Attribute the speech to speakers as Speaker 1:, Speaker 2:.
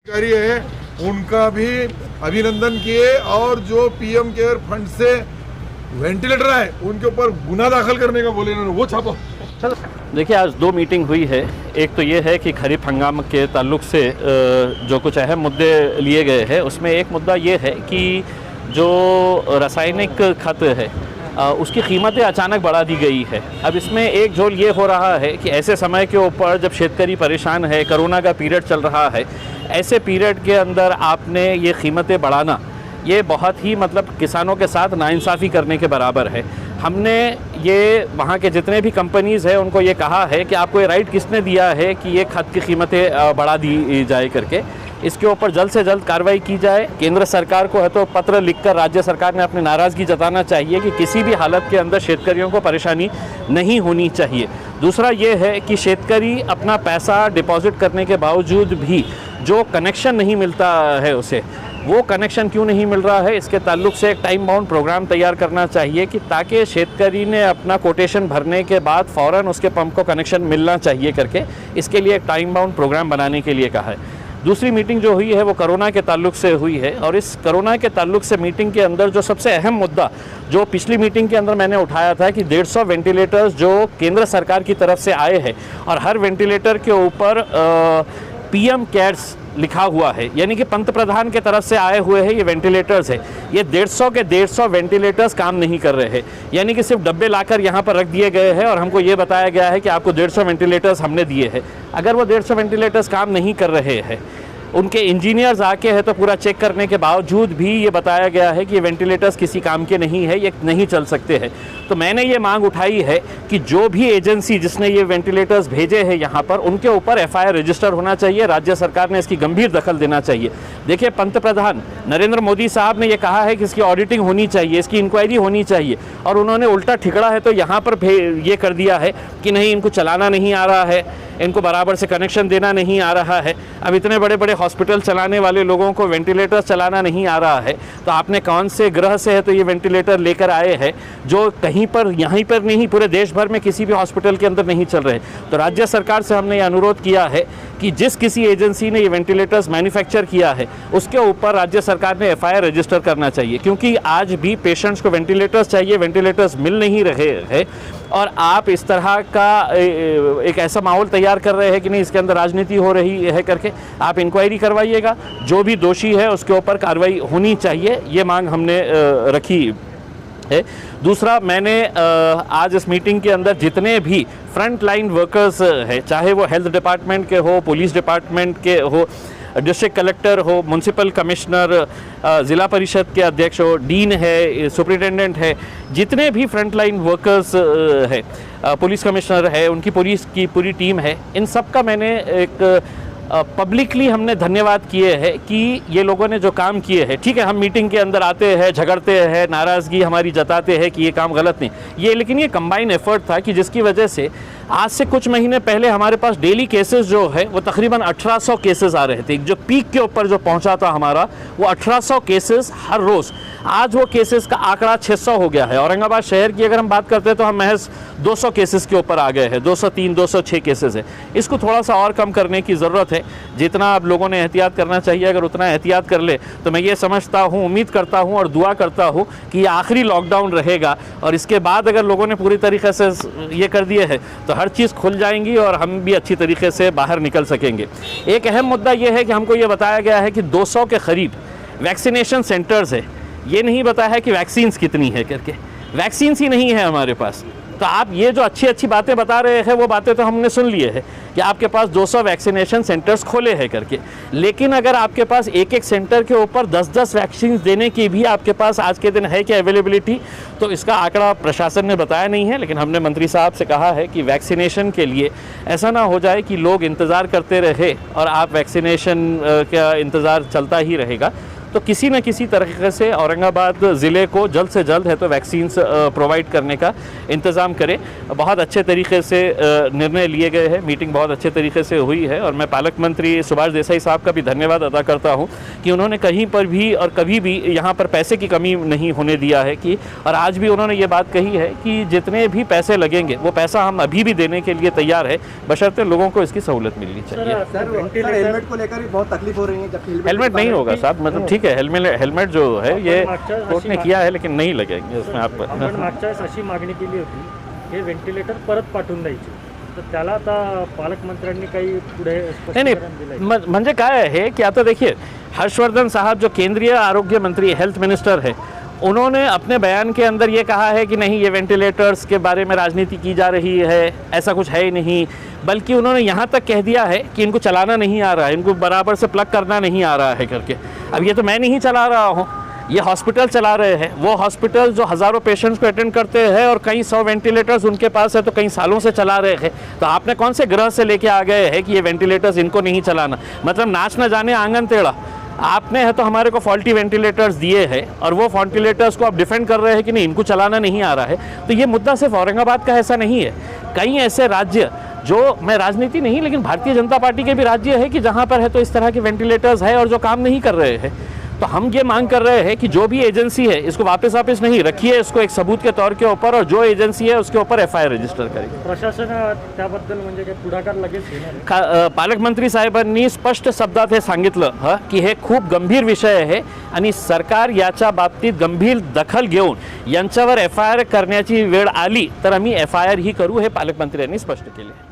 Speaker 1: अधिकारी है उनका भी अभिनंदन किए और जो पीएम केयर फंड से वेंटिलेटर है उनके ऊपर गुना दाखिल करने का बोले इन्होंने, वो छापो।
Speaker 2: देखिए, आज दो मीटिंग हुई है। एक तो ये है कि खरीफ हंगाम के ताल्लुक से जो कुछ अहम मुद्दे लिए गए हैं, उसमें एक मुद्दा ये है कि जो रासायनिक खाद है उसकी कीमतें अचानक बढ़ा दी गई है। अब इसमें एक झोल ये हो रहा है कि ऐसे समय के ऊपर जब शेतकरी परेशान है, कोरोना का पीरियड चल रहा है, ऐसे पीरियड के अंदर आपने ये कीमतें बढ़ाना, ये बहुत ही मतलब किसानों के साथ नाइंसाफ़ी करने के बराबर है। हमने ये वहाँ के जितने भी कंपनीज़ हैं उनको ये कहा है कि आपको ये राइट किसने दिया है कि ये खाद की कीमतें बढ़ा दी जाए करके। इसके ऊपर जल्द से जल्द कार्रवाई की जाए। केंद्र सरकार को है तो पत्र लिखकर राज्य सरकार ने अपनी नाराज़गी जताना चाहिए कि किसी भी हालत के अंदर शेतकरियों को परेशानी नहीं होनी चाहिए। दूसरा ये है कि शेतकरी अपना पैसा डिपॉजिट करने के बावजूद भी जो कनेक्शन नहीं मिलता है उसे, वो कनेक्शन क्यों नहीं मिल रहा है, इसके ताल्लुक से एक टाइम बाउंड प्रोग्राम तैयार करना चाहिए कि ताकि शेतकरी ने अपना कोटेशन भरने के बाद फ़ौरन उसके पंप को कनेक्शन मिलना चाहिए करके, इसके लिए एक टाइम बाउंड प्रोग्राम बनाने के लिए कहा है। दूसरी मीटिंग जो हुई है वो कोरोना के ताल्लुक से हुई है और इस कोरोना के ताल्लुक से मीटिंग के अंदर जो सबसे अहम मुद्दा जो पिछली मीटिंग के अंदर मैंने उठाया था कि 150 वेंटिलेटर्स जो केंद्र सरकार की तरफ से आए हैं और हर वेंटिलेटर के ऊपर पीएम केयर्स लिखा हुआ है, यानी कि पंत प्रधान के तरफ से आए हुए हैं ये वेंटिलेटर्स है। ये 150 के 150 वेंटिलेटर्स काम नहीं कर रहे हैं, यानी कि सिर्फ डब्बे लाकर यहाँ पर रख दिए गए हैं और हमको ये बताया गया है कि आपको 150 वेंटिलेटर्स हमने दिए हैं। अगर वो 150 वेंटिलेटर्स काम नहीं कर रहे हैं, उनके इंजीनियर्स आके हैं तो पूरा चेक करने के बावजूद भी ये बताया गया है कि ये वेंटिलेटर्स किसी काम के नहीं है, ये नहीं चल सकते हैं। तो मैंने ये मांग उठाई है कि जो भी एजेंसी जिसने ये वेंटिलेटर्स भेजे हैं यहाँ पर, उनके ऊपर एफआईआर रजिस्टर होना चाहिए। राज्य सरकार ने इसकी गंभीर दखल देना चाहिए। देखिए, पंत प्रधान नरेंद्र मोदी साहब ने ये कहा है कि इसकी ऑडिटिंग होनी चाहिए, इसकी इंक्वायरी होनी चाहिए, और उन्होंने उल्टा ठिकड़ा है तो यहाँ पर ये कर दिया है कि नहीं, इनको चलाना नहीं आ रहा है, इनको बराबर से कनेक्शन देना नहीं आ रहा है। अब इतने बड़े बड़े हॉस्पिटल चलाने वाले लोगों को वेंटिलेटर चलाना नहीं आ रहा है, तो आपने कौन से ग्रह से है तो ये वेंटिलेटर लेकर आए हैं जो कहीं पर, यहीं पर नहीं, पूरे देश भर में किसी भी हॉस्पिटल के अंदर नहीं चल रहे। तो राज्य सरकार से हमने ये अनुरोध किया है कि जिस किसी एजेंसी ने ये वेंटिलेटर्स मैन्युफैक्चर किया है उसके ऊपर राज्य सरकार ने एफआईआर रजिस्टर करना चाहिए, क्योंकि आज भी पेशेंट्स को वेंटिलेटर्स चाहिए, वेंटिलेटर्स मिल नहीं रहे हैं और आप इस तरह का एक ऐसा माहौल तैयार कर रहे हैं कि नहीं, इसके अंदर राजनीति हो रही है करके। आप इंक्वायरी करवाइएगा, जो भी दोषी है उसके ऊपर कार्रवाई होनी चाहिए, ये मांग हमने रखी है। दूसरा, मैंने आज इस मीटिंग के अंदर जितने भी फ्रंट लाइन वर्कर्स हैं, चाहे वो हेल्थ डिपार्टमेंट के हो, पुलिस डिपार्टमेंट के हो, डिस्ट्रिक्ट कलेक्टर हो, म्यूनसिपल कमिश्नर, ज़िला परिषद के अध्यक्ष हो, डीन है, सुपरिटेंडेंट है, जितने भी फ्रंट लाइन वर्कर्स है, पुलिस कमिश्नर है, उनकी पुलिस की पूरी टीम है, इन सब का मैंने एक पब्लिकली हमने धन्यवाद किए हैं कि ये लोगों ने जो काम किए हैं। ठीक है, हम मीटिंग के अंदर आते हैं, झगड़ते हैं, नाराज़गी हमारी जताते हैं कि ये काम गलत नहीं, लेकिन ये कंबाइन एफर्ट था कि जिसकी वजह से आज से कुछ महीने पहले हमारे पास डेली केसेस जो है वो तकरीबन 1800 केसेस आ रहे थे। जो पीक के ऊपर जो पहुंचा था हमारा, वो 1800 केसेस हर रोज़। आज वो केसेस का आंकड़ा 600 हो गया है। औरंगाबाद शहर की अगर हम बात करते हैं तो हम महज 200 केसेस के ऊपर आ गए हैं, 203, 206 केसेस है। इसको थोड़ा सा और कम करने की ज़रूरत है। जितना आप लोगों ने एहतियात करना चाहिए, अगर उतना एहतियात कर ले तो मैं ये समझता हूँ, उम्मीद करता हूँ और दुआ करता हूँ कि ये आखिरी लॉकडाउन रहेगा और इसके बाद अगर लोगों ने पूरी तरीके से ये कर दिए है तो हर चीज़ खुल जाएंगी और हम भी अच्छी तरीके से बाहर निकल सकेंगे। एक अहम मुद्दा ये है कि हमको ये बताया गया है कि 200 के करीब वैक्सीनेशन सेंटर्स है। ये नहीं बताया है कि वैक्सीन्स कितनी है करके, वैक्सीन्स ही नहीं है हमारे पास। तो आप ये जो अच्छी अच्छी बातें बता रहे हैं वो बातें तो हमने सुन लिए हैं कि आपके पास 200 वैक्सीनेशन सेंटर्स खोले हैं करके, लेकिन अगर आपके पास एक एक सेंटर के ऊपर 10-10 वैक्सीन देने की भी आपके पास आज के दिन है क्या अवेलेबिलिटी, तो इसका आंकड़ा प्रशासन ने बताया नहीं है। लेकिन हमने मंत्री साहब से कहा है कि वैक्सीनेशन के लिए ऐसा ना हो जाए कि लोग इंतज़ार करते रहे और आप वैक्सीनेशन का इंतज़ार चलता ही रहेगा। तो किसी न किसी तरीके से औरंगाबाद ज़िले को जल्द से जल्द है तो वैक्सीन्स प्रोवाइड करने का इंतज़ाम करें। बहुत अच्छे तरीके से निर्णय लिए गए हैं, मीटिंग बहुत अच्छे तरीके से हुई है और मैं पालक मंत्री सुभाष देसाई साहब का भी धन्यवाद अदा करता हूं कि उन्होंने कहीं पर भी और कभी भी यहाँ पर पैसे की कमी नहीं होने दिया है कि, और आज भी उन्होंने ये बात कही है कि जितने भी पैसे लगेंगे वो पैसा हम अभी भी देने के लिए तैयार है, बशर्ते लोगों को इसकी सहूलत मिलनी चाहिए।
Speaker 3: सर हेलमेट को लेकर भी बहुत तकलीफ हो रही है, जबकि
Speaker 2: हेलमेट नहीं होगा साहब, मतलब ठीक है, हेलमेट जो है ये कोर्ट ने किया है लेकिन नहीं लगेंगे उसमें। आप
Speaker 4: आपण मागच्या वेळेस अशी मागणी केली होती हे व्हेंटिलेटर परत पाठवून द्यायचे, तर त्याला आता पालकमंत्र्यांनी काही पुढे
Speaker 2: नहीं म्हणजे काय आहे की आता देखिए हर्षवर्धन साहब जो केंद्रीय आरोग्य मंत्री हेल्थ मिनिस्टर है, उन्होंने अपने बयान के अंदर ये कहा है कि नहीं ये वेंटिलेटर्स के बारे में राजनीति की जा रही है, ऐसा कुछ है ही नहीं, बल्कि उन्होंने यहाँ तक कह दिया है कि इनको चलाना नहीं आ रहा है, इनको बराबर से प्लग करना नहीं आ रहा है करके। अब ये तो मैं नहीं चला रहा हूँ, ये हॉस्पिटल चला रहे हैं, वो हॉस्पिटल जो हज़ारों पेशेंट्स को अटेंड करते हैं और कई 100 वेंटिलेटर्स उनके पास है तो कई सालों से चला रहे हैं। तो आपने कौन से ग्रह से लेके आ गए हैं कि ये वेंटिलेटर्स इनको नहीं चलाना, मतलब नाच न जाने आंगन टेढ़ा। आपने है तो हमारे को फॉल्टी वेंटिलेटर्स दिए हैं और वो वेंटिलेटर्स को आप डिफेंड कर रहे हैं कि नहीं इनको चलाना नहीं आ रहा है। तो ये मुद्दा सिर्फ औरंगाबाद का ऐसा नहीं है, कई ऐसे राज्य जो, मैं राजनीति नहीं लेकिन भारतीय जनता पार्टी के भी राज्य है कि जहाँ पर है तो इस तरह के वेंटिलेटर्स है और जो काम नहीं कर रहे हैं। तो हम ये मांग कर रहे हैं कि जो भी एजेंसी है इसको वापस नहीं रखिए, इसको एक सबूत के तौर के ऊपर, और जो एजेंसी है उसके ऊपर FIR रजिस्टर करेगी।
Speaker 4: प्रशासन त्याबद्दल म्हणजे काय पुढाकार लगेच घेणार आहे?
Speaker 2: पालकमंत्री साहेबांनी स्पष्ट शब्दात हे सांगितलं की हे खूप गंभीर विषय आहे आणि सरकार याच्या बाबतीत गंभीर दखल घेऊन यांच्यावर FIR करण्याची वेळ आली तर आम्ही FIR ही करू, हे पालकमंत्र्यांनी स्पष्ट केले।